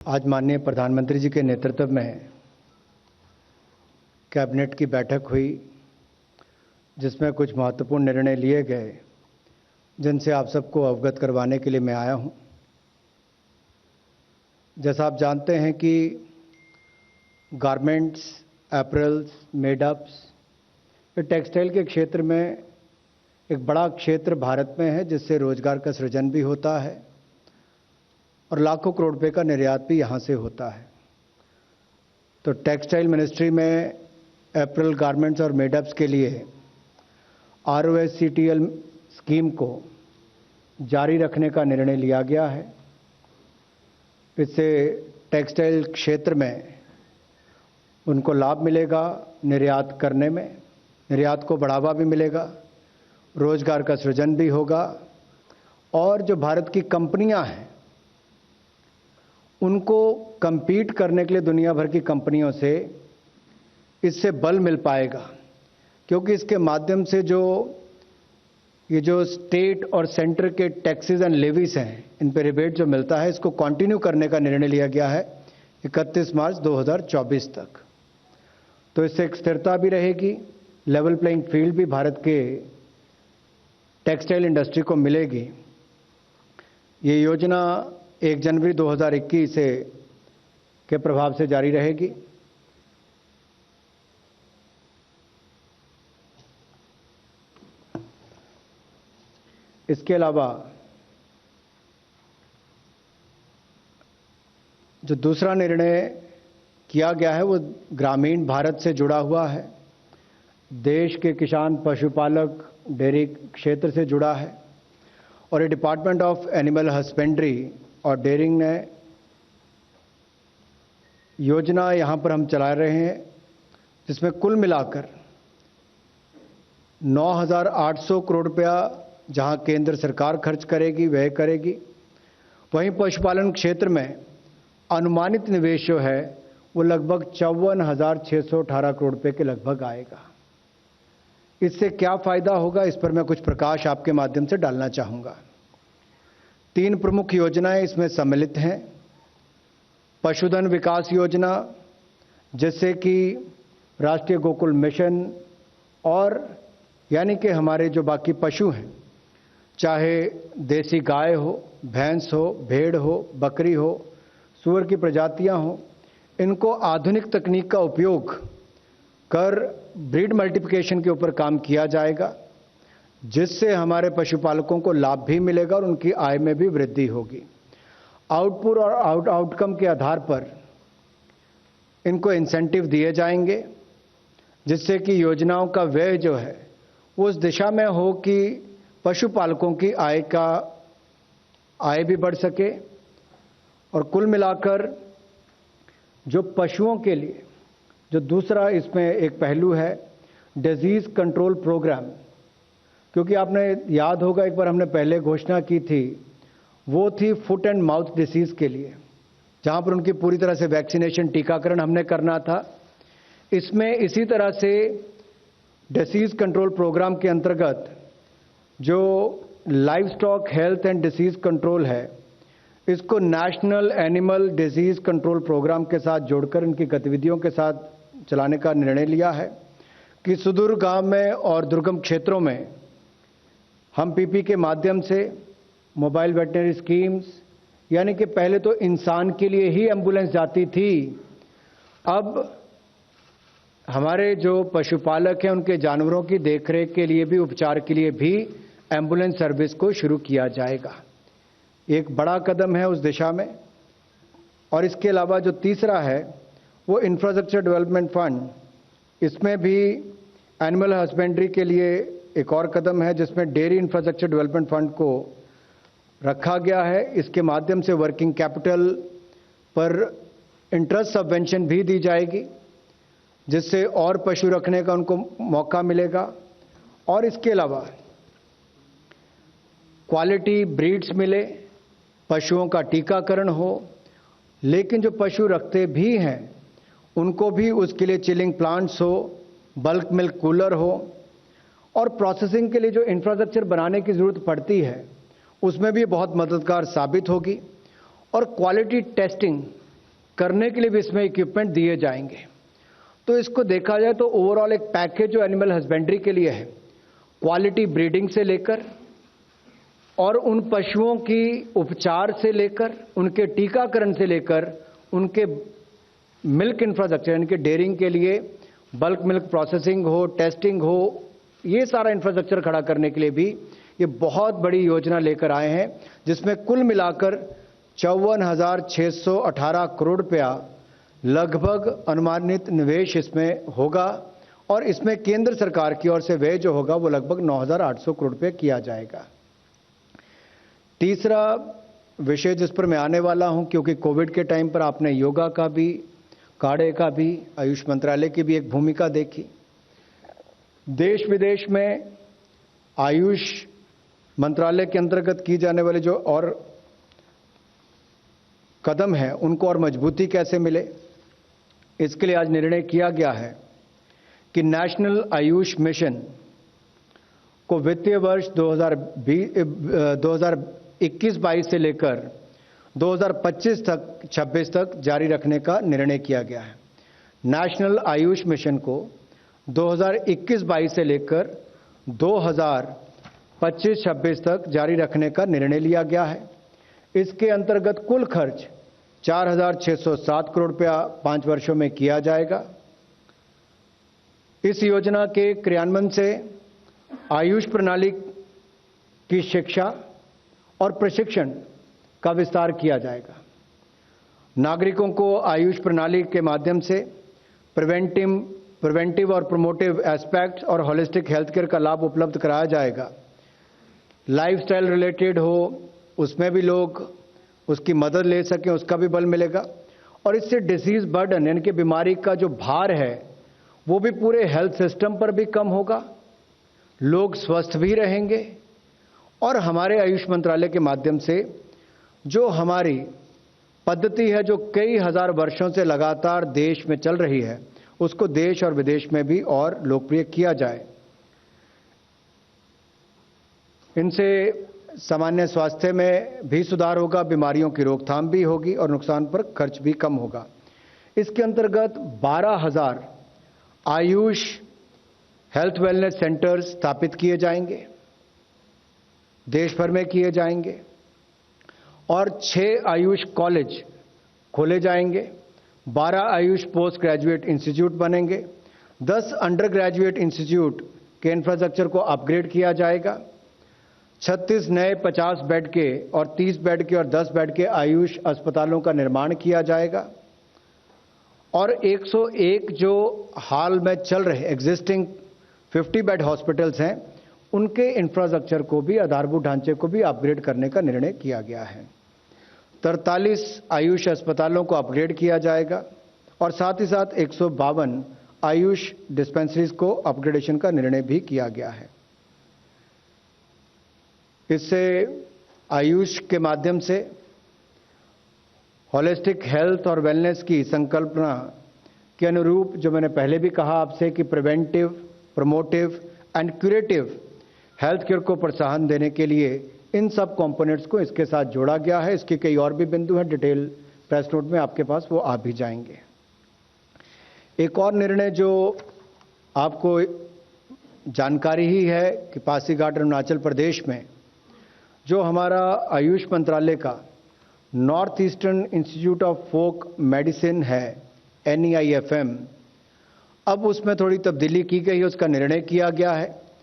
आज माननीय प्रधानमंत्री जी के नेतृत्व में कैबिनेट की बैठक हुई, जिसमें कुछ महत्वपूर्ण निर्णय लिए गए, जिनसे आप सबको अवगत करवाने के लिए मैं आया हूं। जैसा आप जानते हैं कि गारमेंट्स, एपरल्स, मेडअप्स, ये टेक्सटाइल के क्षेत्र में एक बड़ा क्षेत्र भारत में है, जिससे रोजगार का सृजन भी होता है और लाखों करोड़ रुपए का निर्यात भी यहाँ से होता है। तो टेक्सटाइल मिनिस्ट्री में एपरल, गारमेंट्स और मेडअप्स के लिए ROSCTL स्कीम को जारी रखने का निर्णय लिया गया है। इससे टेक्सटाइल क्षेत्र में उनको लाभ मिलेगा, निर्यात करने में निर्यात को बढ़ावा भी मिलेगा, रोजगार का सृजन भी होगा और जो भारत की कंपनियां हैं उनको compete करने के लिए दुनिया भर की कंपनियों से इससे बल मिल पाएगा, क्योंकि इसके माध्यम से ये जो स्टेट और सेंटर के टैक्सेस एंड लेवीज हैं, इन पे रिबेट जो मिलता है, इसको कंटिन्यू करने का निर्णय लिया गया है 31 मार्च 2024 तक। तो इससे एक स्थिरता भी रहेगी, लेवल प्लेइंग फील्ड भी भारत के टेक्सटाइल इंडस्ट्री को मिलेगी। ये योजना 1 जनवरी 2021 के प्रभाव से जारी रहेगी। इसके अलावा जो दूसरा निर्णय किया गया है वो ग्रामीण भारत से जुड़ा हुआ है, देश के किसान, पशुपालक, डेयरी क्षेत्र से जुड़ा है और ये डिपार्टमेंट ऑफ एनिमल हस्बेंड्री और डेयरिंग ने योजना यहाँ पर हम चला रहे हैं, जिसमें कुल मिलाकर 9,800 करोड़ रुपया जहाँ केंद्र सरकार खर्च करेगी, व्यय करेगी, वहीं पशुपालन क्षेत्र में अनुमानित निवेश जो है वो लगभग 54,618 करोड़ रुपए के लगभग आएगा। इससे क्या फायदा होगा, इस पर मैं कुछ प्रकाश आपके माध्यम से डालना चाहूँगा। 3 प्रमुख योजनाएं इसमें सम्मिलित हैं। पशुधन विकास योजना, जिससे कि राष्ट्रीय गोकुल मिशन और यानी कि हमारे जो बाकी पशु हैं, चाहे देसी गाय हो, भैंस हो, भेड़ हो, बकरी हो, सूअर की प्रजातियां हो, इनको आधुनिक तकनीक का उपयोग कर ब्रीड मल्टीप्लिकेशन के ऊपर काम किया जाएगा, जिससे हमारे पशुपालकों को लाभ भी मिलेगा और उनकी आय में भी वृद्धि होगी। आउटपुट और आउटकम के आधार पर इनको इंसेंटिव दिए जाएंगे, जिससे कि योजनाओं का व्यय जो है वो उस दिशा में हो कि पशुपालकों की आय भी बढ़ सके। और कुल मिलाकर जो पशुओं के लिए जो दूसरा इसमें एक पहलू है, डिजीज कंट्रोल प्रोग्राम, क्योंकि आपने याद होगा एक बार हमने पहले घोषणा की थी, वो थी फुट एंड माउथ डिसीज के लिए, जहां पर उनकी पूरी तरह से वैक्सीनेशन, टीकाकरण हमने करना था। इसमें इसी तरह से डिसीज कंट्रोल प्रोग्राम के अंतर्गत जो livestock health and disease control है, इसको national animal disease control program के साथ जोड़कर इनकी गतिविधियों के साथ चलाने का निर्णय लिया है कि सुदूर गांव में और दुर्गम क्षेत्रों में हम पीपी के माध्यम से मोबाइल वेटनरी स्कीम्स, यानी कि पहले तो इंसान के लिए ही एम्बुलेंस जाती थी, अब हमारे जो पशुपालक हैं उनके जानवरों की देखरेख के लिए भी, उपचार के लिए भी एम्बुलेंस सर्विस को शुरू किया जाएगा। एक बड़ा कदम है उस दिशा में। और इसके अलावा जो तीसरा है वो इंफ्रास्ट्रक्चर डेवलपमेंट फंड, इसमें भी एनिमल हस्बेंड्री के लिए एक और कदम है, जिसमें डेयरी इंफ्रास्ट्रक्चर डेवलपमेंट फंड को रखा गया है। इसके माध्यम से वर्किंग कैपिटल पर इंटरेस्ट सबवेंशन भी दी जाएगी, जिससे और पशु रखने का उनको मौका मिलेगा। और इसके अलावा क्वालिटी ब्रीड्स मिले, पशुओं का टीकाकरण हो, लेकिन जो पशु रखते भी हैं उनको भी उसके लिए चिलिंग प्लांट्स हो, बल्क मिल्क कूलर हो, और प्रोसेसिंग के लिए जो इंफ्रास्ट्रक्चर बनाने की जरूरत पड़ती है उसमें भी बहुत मददगार साबित होगी। और क्वालिटी टेस्टिंग करने के लिए भी इसमें इक्विपमेंट दिए जाएंगे। तो इसको देखा जाए तो ओवरऑल एक पैकेज जो एनिमल हस्बेंड्री के लिए है, क्वालिटी ब्रीडिंग से लेकर और उन पशुओं की उपचार से लेकर, उनके टीकाकरण से लेकर, उनके मिल्क इंफ्रास्ट्रक्चर यानी कि डेयरिंग के लिए बल्क मिल्क प्रोसेसिंग हो, टेस्टिंग हो, ये सारा इंफ्रास्ट्रक्चर खड़ा करने के लिए भी ये बहुत बड़ी योजना लेकर आए हैं, जिसमें कुल मिलाकर 54,618 करोड़ रुपया लगभग अनुमानित निवेश इसमें होगा और इसमें केंद्र सरकार की ओर से व्यय जो होगा वो लगभग 9,800 करोड़ रुपये किया जाएगा। तीसरा विषय जिस पर मैं आने वाला हूं, क्योंकि कोविड के टाइम पर आपने योगा का भी, काढ़े का भी, आयुष मंत्रालय की भी एक भूमिका देखी। देश विदेश में आयुष मंत्रालय के अंतर्गत की जाने वाले जो और कदम हैं उनको और मजबूती कैसे मिले, इसके लिए आज निर्णय किया गया है कि नेशनल आयुष मिशन को वित्तीय वर्ष 2021-22 से लेकर 2025-26 तक जारी रखने का निर्णय किया गया है। नेशनल आयुष मिशन को 2021-22 से लेकर 2025-26 तक जारी रखने का निर्णय लिया गया है। इसके अंतर्गत कुल खर्च 4,607 करोड़ रुपया 5 वर्षों में किया जाएगा। इस योजना के क्रियान्वयन से आयुष प्रणाली की शिक्षा और प्रशिक्षण का विस्तार किया जाएगा। नागरिकों को आयुष प्रणाली के माध्यम से प्रिवेंटिव और प्रोमोटिव एस्पेक्ट्स और होलिस्टिक हेल्थ केयर का लाभ उपलब्ध कराया जाएगा। लाइफस्टाइल रिलेटेड हो, उसमें भी लोग उसकी मदद ले सकें, उसका भी बल मिलेगा और इससे डिसीज बर्डन यानी कि बीमारी का जो भार है वो भी पूरे हेल्थ सिस्टम पर भी कम होगा, लोग स्वस्थ भी रहेंगे और हमारे आयुष मंत्रालय के माध्यम से जो हमारी पद्धति है जो कई हजार वर्षों से लगातार देश में चल रही है, उसको देश और विदेश में भी और लोकप्रिय किया जाए। इनसे सामान्य स्वास्थ्य में भी सुधार होगा, बीमारियों की रोकथाम भी होगी और नुकसान पर खर्च भी कम होगा। इसके अंतर्गत 12,000 आयुष हेल्थ वेलनेस सेंटर्स स्थापित किए जाएंगे, देश भर में किए जाएंगे और 6 आयुष कॉलेज खोले जाएंगे, 12 आयुष पोस्ट ग्रेजुएट इंस्टीट्यूट बनेंगे, 10 अंडर ग्रेजुएट इंस्टीट्यूट के इंफ्रास्ट्रक्चर को अपग्रेड किया जाएगा, 36 नए 50 बेड के और 30 बेड के और 10 बेड के आयुष अस्पतालों का निर्माण किया जाएगा और 101 जो हाल में चल रहे एग्जिस्टिंग 50 बेड हॉस्पिटल्स हैं उनके इंफ्रास्ट्रक्चर को भी, आधारभूत ढांचे को भी अपग्रेड करने का निर्णय किया गया है। 43 आयुष अस्पतालों को अपग्रेड किया जाएगा और साथ ही साथ 152 आयुष डिस्पेंसरीज को अपग्रेडेशन का निर्णय भी किया गया है। इससे आयुष के माध्यम से होलिस्टिक हेल्थ और वेलनेस की संकल्पना के अनुरूप जो मैंने पहले भी कहा आपसे कि preventive, promotive and curative health care को प्रोत्साहन देने के लिए इन सब कंपोनेंट्स को इसके साथ जोड़ा गया है। इसके कई और भी बिंदु हैं, डिटेल प्रेस नोट में आपके पास वो आ भी जाएंगे। एक और निर्णय जो आपको जानकारी ही है कि पासीघाट अरुणाचल प्रदेश में जो हमारा आयुष मंत्रालय का north eastern institute of folk medicine है NEIFM, अब उसमें थोड़ी तब्दीली की गई है, उसका निर्णय किया गया है